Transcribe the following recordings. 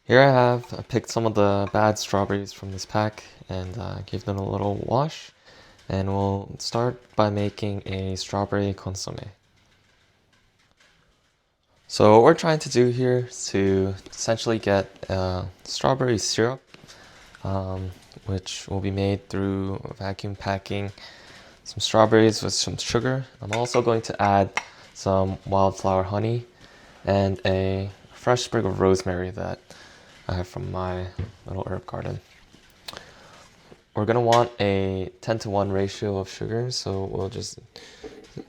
Here I picked some of the bad strawberries from this pack and gave them a little wash. And we'll start by making a strawberry consomme. So what we're trying to do here is to essentially get strawberry syrup, which will be made through vacuum packing some strawberries with some sugar. I'm also going to add some wildflower honey and a fresh sprig of rosemary that I have from my little herb garden. We're gonna want a 10-to-1 ratio of sugar, so we'll just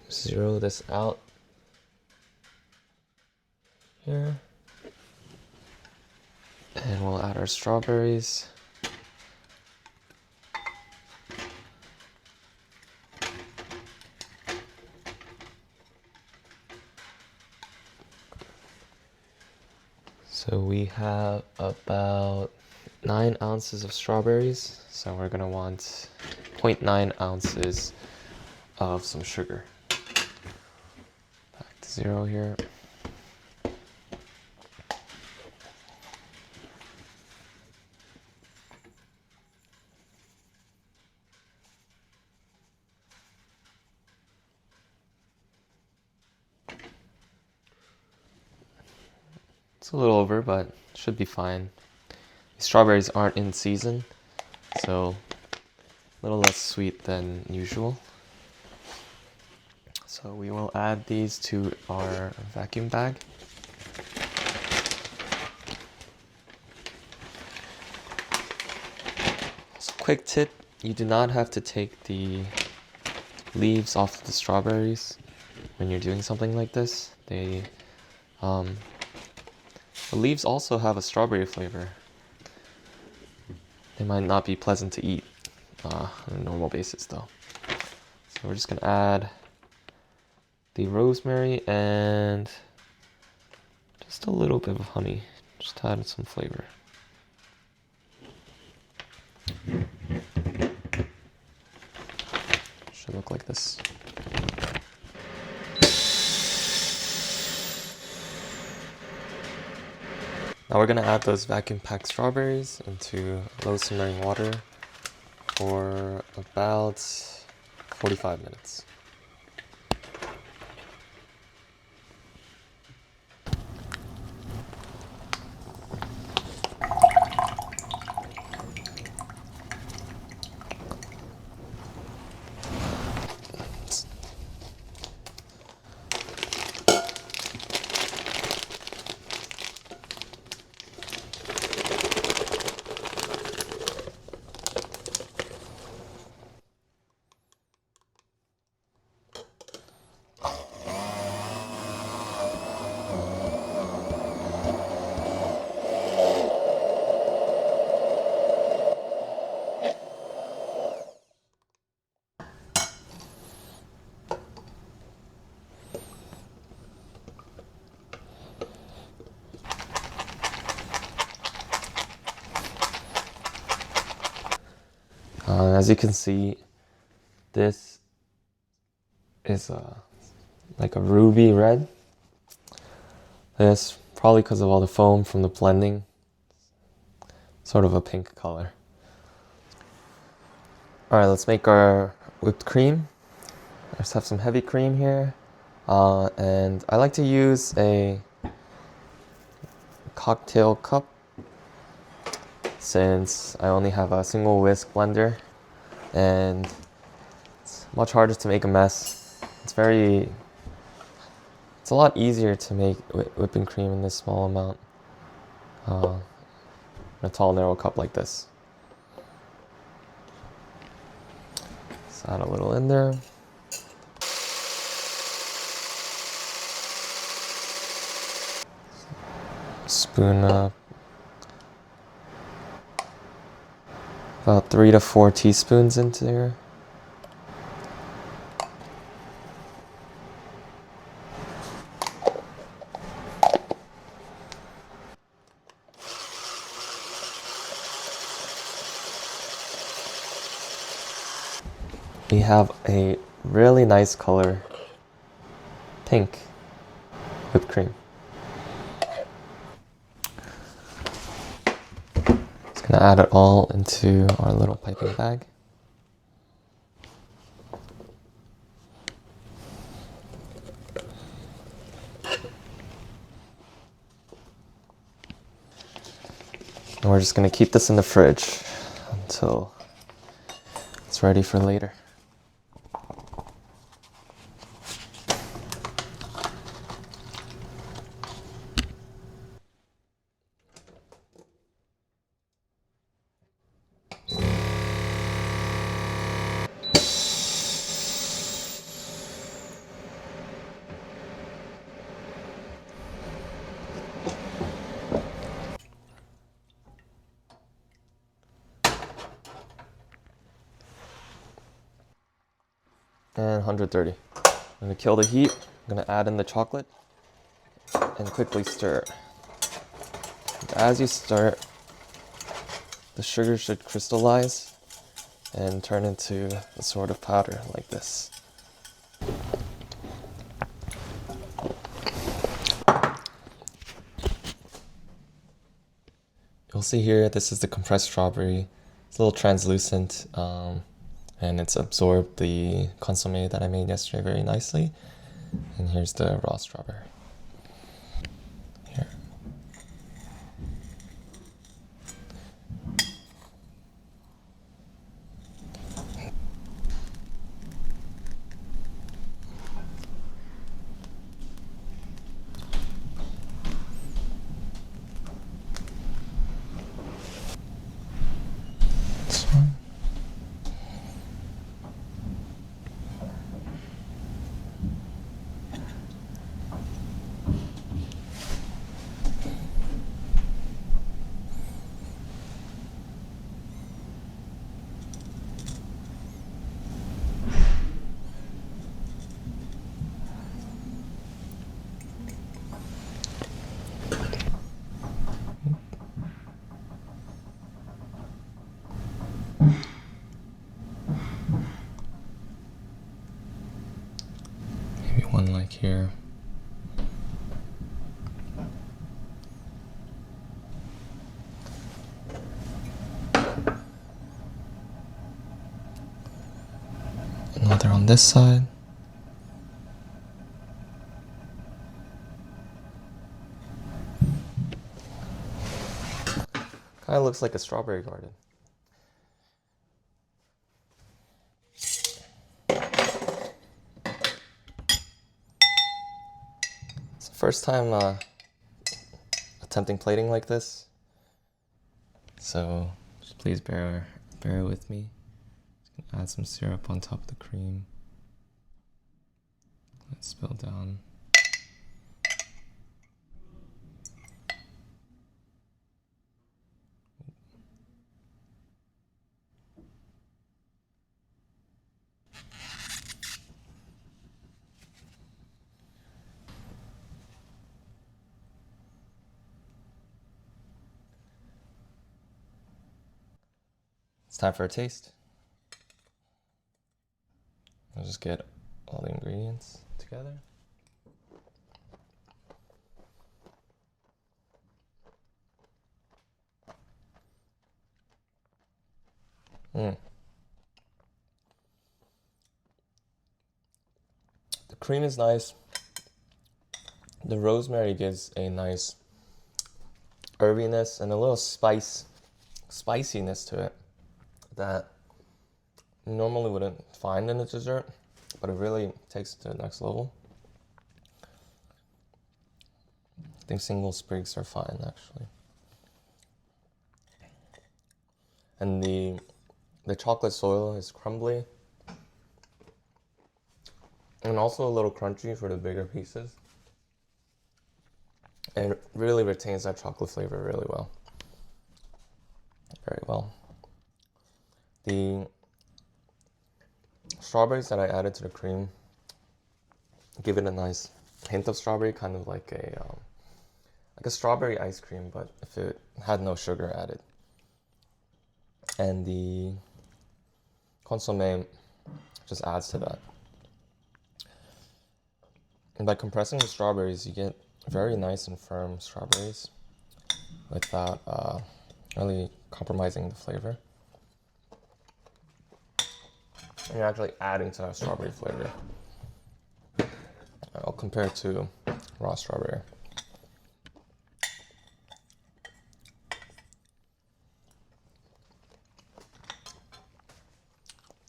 zero this out here. And we'll add our strawberries. So we have about 9 ounces of strawberries, so we're gonna want 0.9 ounces of some sugar. Back to 0 here. It's a little over, but should be fine. These strawberries aren't in season, so a little less sweet than usual. So we will add these to our vacuum bag. So quick tip, you do not have to take the leaves off the strawberries when you're doing something like this. The leaves also have a strawberry flavor. They might not be pleasant to eat on a normal basis though. So we're just gonna add the rosemary and just a little bit of honey, just to add some flavor. Should look like this. Now we're gonna add those vacuum packed strawberries into low simmering water for about 45 minutes. As you can see, this is like a ruby red. This, probably because of all the foam from the blending, sort of a pink color. Alright, let's make our whipped cream. I just have some heavy cream here. And I like to use a cocktail cup since I only have a single whisk blender and it's much harder to make a mess. It's a lot easier to make whipping cream in this small amount in a tall narrow cup like this. Let's add a little in there. Spoon up about 3 to 4 teaspoons into there. We have a really nice color, pink whipped cream. Gonna add it all into our little piping bag. And we're just gonna keep this in the fridge until it's ready for later. And 130. I'm gonna kill the heat. I'm gonna add in the chocolate and quickly stir it. As you stir it, the sugar should crystallize and turn into a sort of powder like this. You'll see here, this is the compressed strawberry. It's a little translucent, and it's absorbed the consomme that I made yesterday very nicely. And here's the raw strawberry. Here. This one. Maybe one like here. Another on this side. Kind of looks like a strawberry garden. It's the first time attempting plating like this, so just please bear with me. Just gonna add some syrup on top of the cream. Let it spill down. It's time for a taste. I'll just get all the ingredients together. The cream is nice. The rosemary gives a nice herbiness and a little spiciness to it that you normally wouldn't find in a dessert, but it really takes it to the next level. I think single sprigs are fine, actually. And the chocolate soil is crumbly and also a little crunchy for the bigger pieces. And it really retains that chocolate flavor really well. Very well. The strawberries that I added to the cream give it a nice hint of strawberry, kind of like a strawberry ice cream, but if it had no sugar added. And the consomme just adds to that. And by compressing the strawberries, you get very nice and firm strawberries without really compromising the flavor. And you're actually adding to that strawberry flavor. I'll compare it to raw strawberry.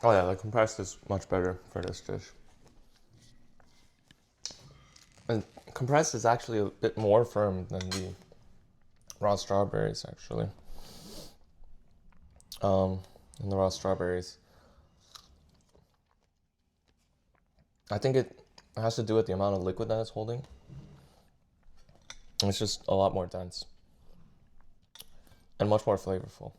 Oh yeah, the compressed is much better for this dish. And compressed is actually a bit more firm than the raw strawberries, actually. In the raw strawberries, I think it has to do with the amount of liquid that it's holding. It's just a lot more dense and much more flavorful.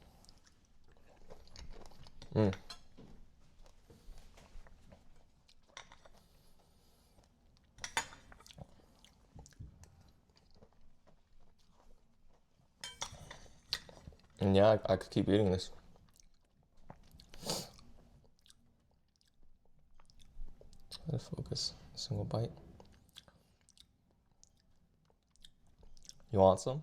And yeah, I could keep eating this. Let's focus. Single bite. You want some?